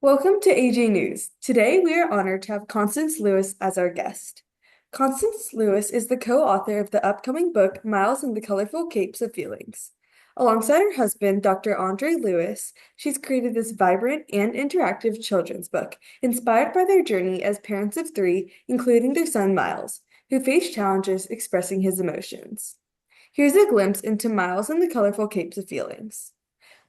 Welcome to AJ News. Today we are honored to have Constance Lewis as our guest. Constance Lewis is the co-author of the upcoming book Miles and the Colorful Capes of Feelings. Alongside her husband, Dr. Andre Lewis, she's created this vibrant and interactive children's book inspired by their journey as parents of three, including their son Miles, who faced challenges expressing his emotions. Here's a glimpse into Miles and the Colorful Capes of Feelings.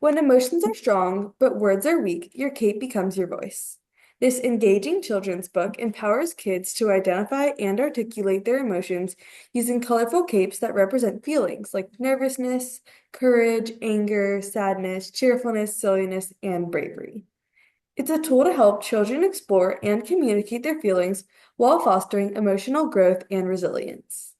When emotions are strong, but words are weak, your cape becomes your voice. This engaging children's book empowers kids to identify and articulate their emotions using colorful capes that represent feelings like nervousness, courage, anger, sadness, cheerfulness, silliness, and bravery. It's a tool to help children explore and communicate their feelings while fostering emotional growth and resilience.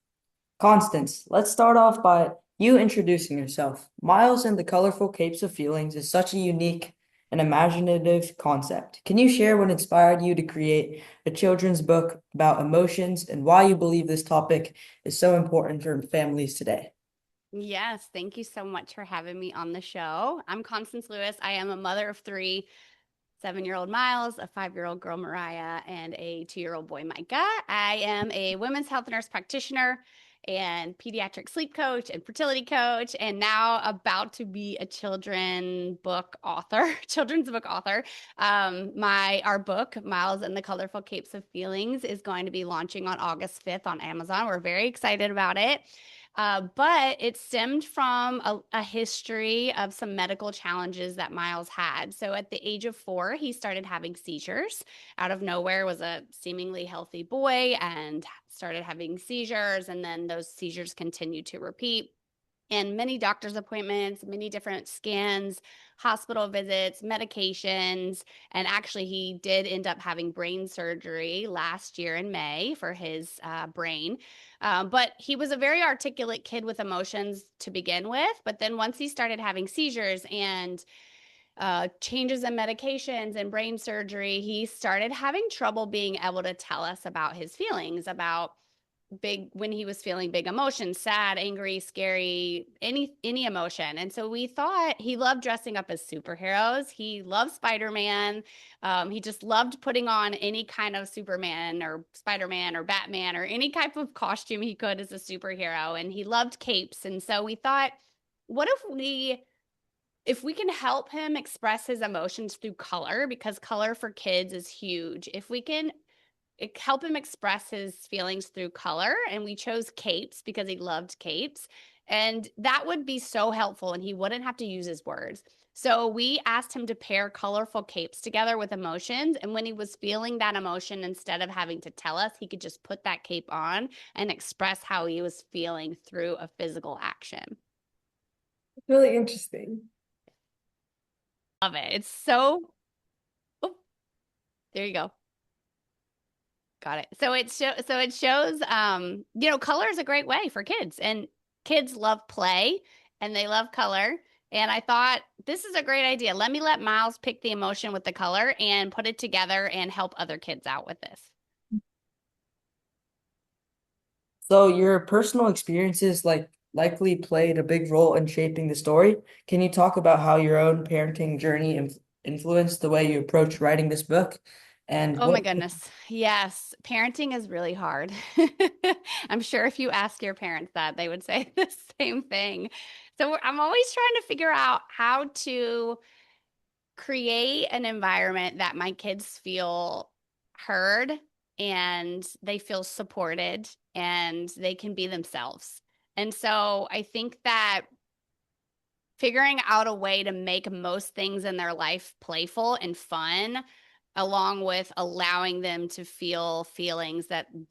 Constance, let's start off by you introducing yourself. Miles and the Colorful Capes of Feelings is such a unique and imaginative concept. Can you share what inspired you to create a children's book about emotions and why you believe this topic is so important for families today? Yes, thank you so much for having me on the show. I'm Constance Lewis. I am a mother of three, 7-year-old Miles, a 5-year-old girl Mariah, and a 2-year-old boy Micah. I am a women's health nurse practitioner and pediatric sleep coach and fertility coach, and now about to be a children's book author. Our book, Miles and the Colorful Capes of Feelings, is going to be launching on August 5th on Amazon. We're very excited about it. But it stemmed from a history of some medical challenges that Miles had. So at the age of 4, he started having seizures. Out of nowhere, was a seemingly healthy boy and started having seizures, and then those seizures continued to repeat. And many doctor's appointments, many different scans, hospital visits, medications. And actually, he did end up having brain surgery last year in May for his brain. But he was a very articulate kid with emotions to begin with. But then once he started having seizures and changes in medications and brain surgery, he started having trouble being able to tell us about his feelings, about when he was feeling big emotions, sad, angry, scary, any emotion. And so we thought he loved dressing up as superheroes. He loved Spider-Man. He just loved putting on any kind of Superman or Spider-Man or Batman or any type of costume he could as a superhero. And he loved capes. And so we thought, what if we can help him express his emotions through color, because color for kids is huge. If we can help him express his feelings through color, and we chose capes because he loved capes, and that would be so helpful, and he wouldn't have to use his words. So we asked him to pair colorful capes together with emotions, and when he was feeling that emotion, instead of having to tell us, he could just put that cape on and express how he was feeling through a physical action. It's really interesting. Love it. It's so, oh, there you go. Got it. So it shows color is a great way for kids, and kids love play and they love color. And I thought this is a great idea. Let Miles pick the emotion with the color and put it together and help other kids out with this. So your personal experiences likely played a big role in shaping the story. Can you talk about how your own parenting journey influenced the way you approach writing this book? And Oh my what goodness. Yes, parenting is really hard. I'm sure if you ask your parents that, they would say the same thing. So I'm always trying to figure out how to create an environment that my kids feel heard and they feel supported and they can be themselves. And so I think that figuring out a way to make most things in their life playful and fun, along with allowing them to feel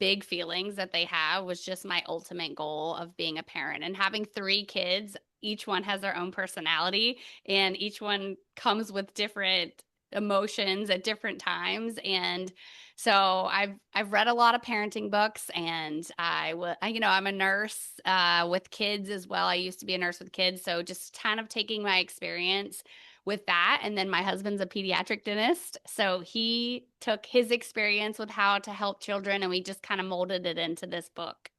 big feelings that they have, was just my ultimate goal of being a parent. And having 3 kids, each one has their own personality and each one comes with different emotions at different times. And so I've read a lot of parenting books, and I'm a nurse with kids as well. I used to be a nurse with kids, so just kind of taking my experience with that. And then my husband's a pediatric dentist, so he took his experience with how to help children, and we just kind of molded it into this book.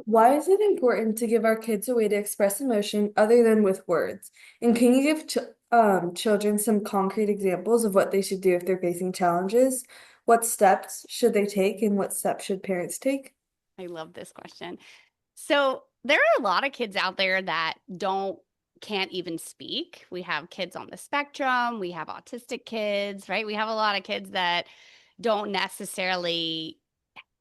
Why is it important to give our kids a way to express emotion other than with words? And can you give children some concrete examples of what they should do if they're facing challenges. What steps should they take, and what steps should parents take? I love this question. So there are a lot of kids out there that can't even speak. We have kids on the spectrum, we have autistic kids, right? We have a lot of kids that don't necessarily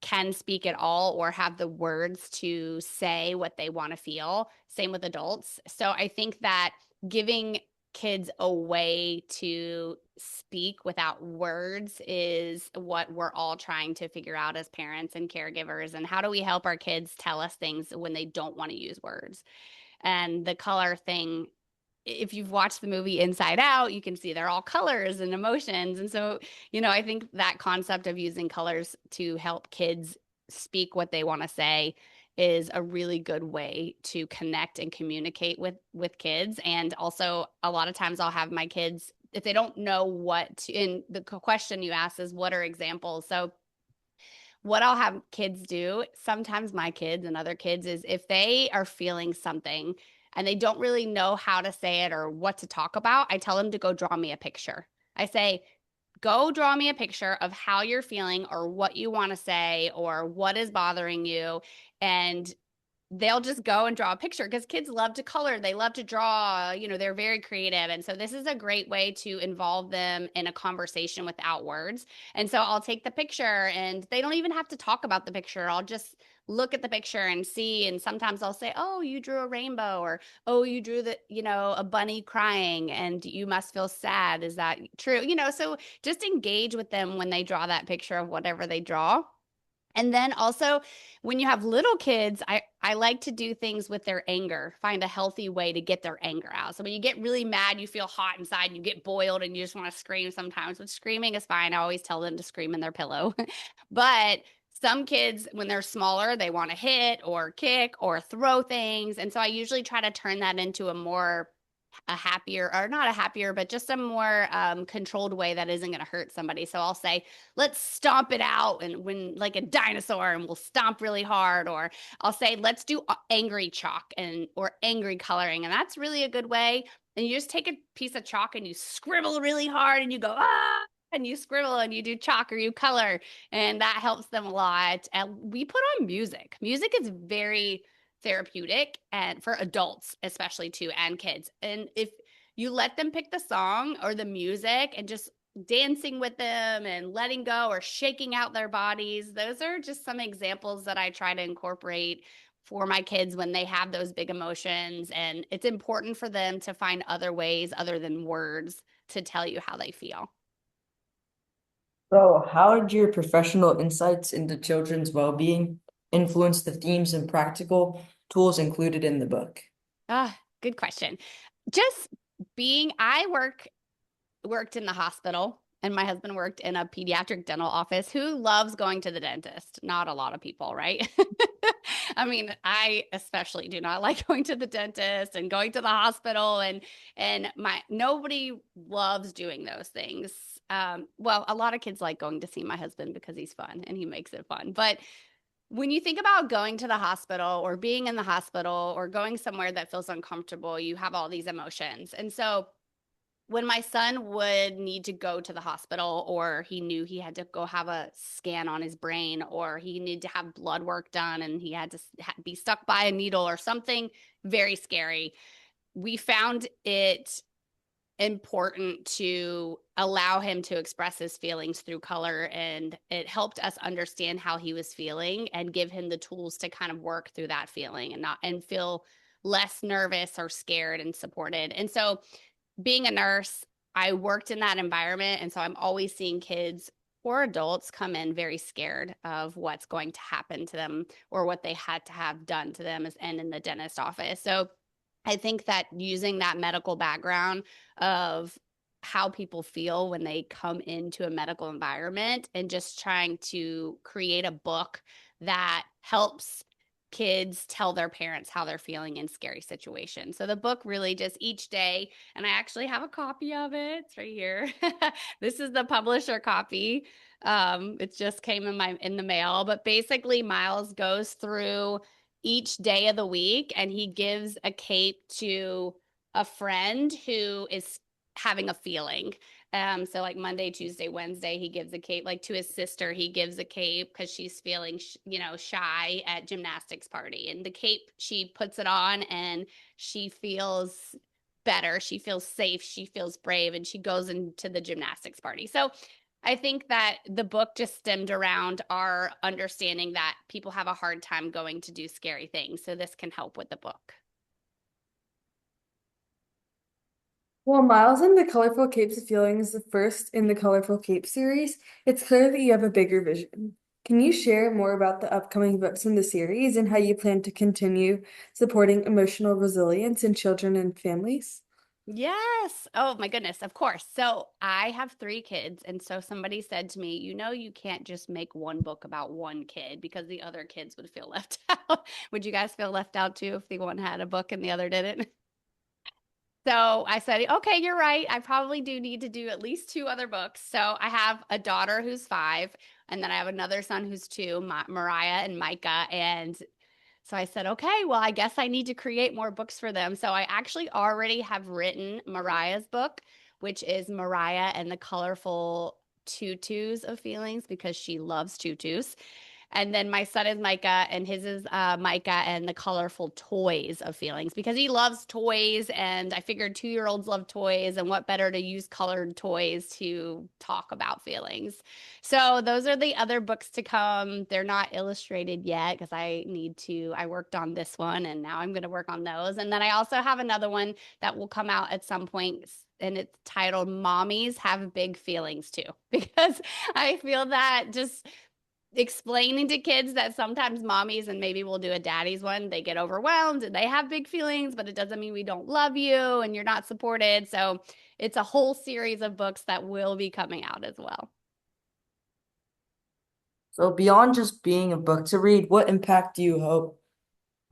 can speak at all or have the words to say what they want to feel. Same with adults. So I think that giving kids a way to speak without words is what we're all trying to figure out as parents and caregivers. And how do we help our kids tell us things when they don't want to use words? And the color thing, if you've watched the movie Inside Out, you can see they're all colors and emotions. And so, I think that concept of using colors to help kids speak what they want to say is a really good way to connect and communicate with kids. And also, a lot of times I'll have my kids, if they don't know what to, and the question you asked is what are examples? So what I'll have kids do, sometimes my kids and other kids, is if they are feeling something and they don't really know how to say it or what to talk about, I tell them to go draw me a picture. I say, go draw me a picture of how you're feeling or what you want to say or what is bothering you. And they'll just go and draw a picture because kids love to color. They love to draw, they're very creative. And so this is a great way to involve them in a conversation without words. And so I'll take the picture and they don't even have to talk about the picture. I'll just look at the picture and see. And sometimes I'll say, oh, you drew a rainbow, or, oh, you drew a bunny crying and you must feel sad. Is that true? So just engage with them when they draw that picture of whatever they draw. And then also, when you have little kids, I like to do things with their anger, find a healthy way to get their anger out. So when you get really mad, you feel hot inside, and you get boiled, and you just want to scream sometimes, but screaming is fine. I always tell them to scream in their pillow. But some kids, when they're smaller, they want to hit or kick or throw things. And so I usually try to turn that into a happier, or not a happier, but just a more controlled way that isn't going to hurt somebody. So I'll say, let's stomp it out, and when like a dinosaur, and we'll stomp really hard. Or I'll say, let's do angry chalk or angry coloring. And that's really a good way. And you just take a piece of chalk and you scribble really hard and you go, ah, and you scribble and you do chalk or you color. And that helps them a lot. And we put on music. Music is very therapeutic, and for adults especially too, and kids. And if you let them pick the song or the music and just dancing with them and letting go or shaking out their bodies, those are just some examples that I try to incorporate for my kids when they have those big emotions. And it's important for them to find other ways other than words to tell you how they feel. So, how did your professional insights into children's well-being influence the themes and practical tools included in the book? Good question. Just I worked in the hospital, and my husband worked in a pediatric dental office. Who loves going to the dentist? Not a lot of people, right? I mean, I especially do not like going to the dentist and going to the hospital, and my nobody loves doing those things. Well, a lot of kids like going to see my husband because he's fun and he makes it fun. But when you think about going to the hospital or being in the hospital or going somewhere that feels uncomfortable, you have all these emotions. And so when my son would need to go to the hospital, or he knew he had to go have a scan on his brain, or he needed to have blood work done and he had to be stuck by a needle or something very scary, we found it important to allow him to express his feelings through color. And it helped us understand how he was feeling and give him the tools to kind of work through that feeling and feel less nervous or scared and supported. And so being a nurse, I worked in that environment. And so I'm always seeing kids or adults come in very scared of what's going to happen to them or what they had to have done to them and in the dentist office. So I think that using that medical background of how people feel when they come into a medical environment and just trying to create a book that helps kids tell their parents how they're feeling in scary situations. So the book really just each day, and I actually have a copy of it. It's right here. This is the publisher copy. It just came in the mail, but basically Miles goes through each day of the week and he gives a cape to a friend who is having a feeling. So like Monday, Tuesday, Wednesday, he gives a cape. Like to his sister, he gives a cape because she's feeling, shy at gymnastics party. And the cape, she puts it on and she feels better. She feels safe. She feels brave, and she goes into the gymnastics party. So I think that the book just stemmed around our understanding that people have a hard time going to do scary things. So this can help with the book. While Miles and the Colorful Capes of Feeling is the first in the Colorful Cape series, it's clear that you have a bigger vision. Can you share more about the upcoming books in the series and how you plan to continue supporting emotional resilience in children and families? Yes. Oh my goodness. Of course. So I have three kids. And so somebody said to me, you can't just make one book about one kid because the other kids would feel left out. Would you guys feel left out too if the one had a book and the other didn't? So I said, okay, you're right. I probably do need to do at least two other books. So I have a daughter who's 5, and then I have another son who's 2, Mariah and Micah. And so I said, okay, well, I guess I need to create more books for them. So I actually already have written Mariah's book, which is Mariah and the Colorful Tutus of Feelings, because she loves tutus. And then my son is Micah, and his is Micah and the Colorful Toys of Feelings, because he loves toys. And I figured 2-year-olds love toys, and what better to use colored toys to talk about feelings. So those are the other books to come. They're not illustrated yet because I worked on this one, and now I'm going to work on those. And then I also have another one that will come out at some point, and it's titled Mommies Have Big Feelings Too, because I feel that just explaining to kids that sometimes mommies, and maybe we'll do a daddy's one, they get overwhelmed and they have big feelings, but it doesn't mean we don't love you and you're not supported. So it's a whole series of books that will be coming out as well. So beyond just being a book to read, what impact do you hope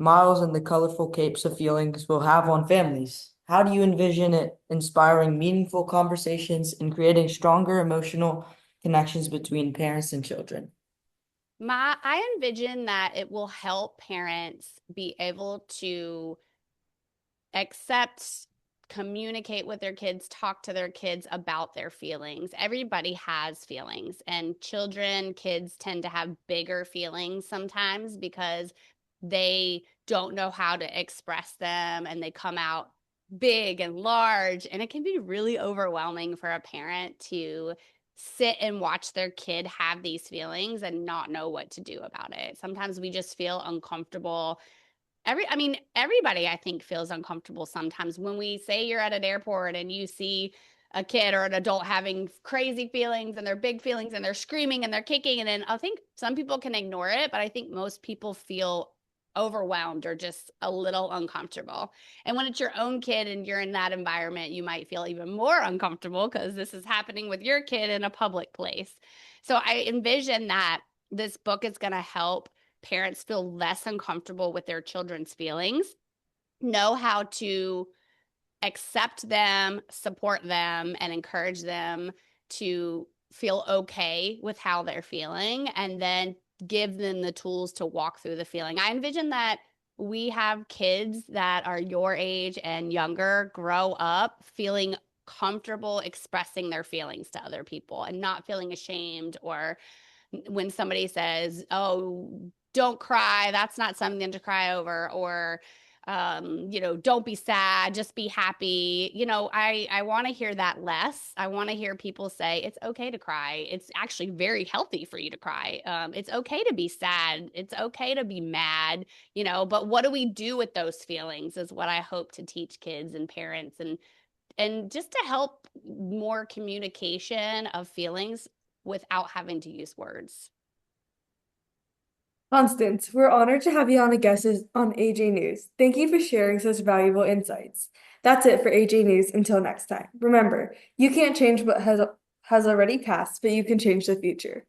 Miles and the Colorful Capes of Feelings will have on families? How do you envision it inspiring meaningful conversations and creating stronger emotional connections between parents and children? I envision that it will help parents be able to accept, communicate with their kids, talk to their kids about their feelings. Everybody has feelings, and kids tend to have bigger feelings sometimes because they don't know how to express them, and they come out big and large, and it can be really overwhelming for a parent to sit and watch their kid have these feelings and not know what to do about it. Sometimes we just feel uncomfortable. Everybody, I think, feels uncomfortable sometimes when we say you're at an airport and you see a kid or an adult having crazy feelings, and they're big feelings, and they're screaming and they're kicking. And then I think some people can ignore it, but I think most people feel overwhelmed or just a little uncomfortable. And when it's your own kid and you're in that environment, you might feel even more uncomfortable because this is happening with your kid in a public place. So I envision that this book is going to help parents feel less uncomfortable with their children's feelings, know how to accept them, support them, and encourage them to feel okay with how they're feeling, and then give them the tools to walk through the feeling. I envision that we have kids that are your age and younger grow up feeling comfortable expressing their feelings to other people and not feeling ashamed, or when somebody says, "Oh, don't cry, that's not something to cry over," or don't be sad, just be happy. I want to hear that less. I want to hear people say it's okay to cry. It's actually very healthy for you to cry. It's okay to be sad. It's okay to be mad. But what do we do with those feelings is what I hope to teach kids and parents, and just to help more communication of feelings without having to use words. Constance, we're honored to have you on a guest on AJ News. Thank you for sharing such valuable insights. That's it for AJ News. Until next time. Remember, you can't change what has already passed, but you can change the future.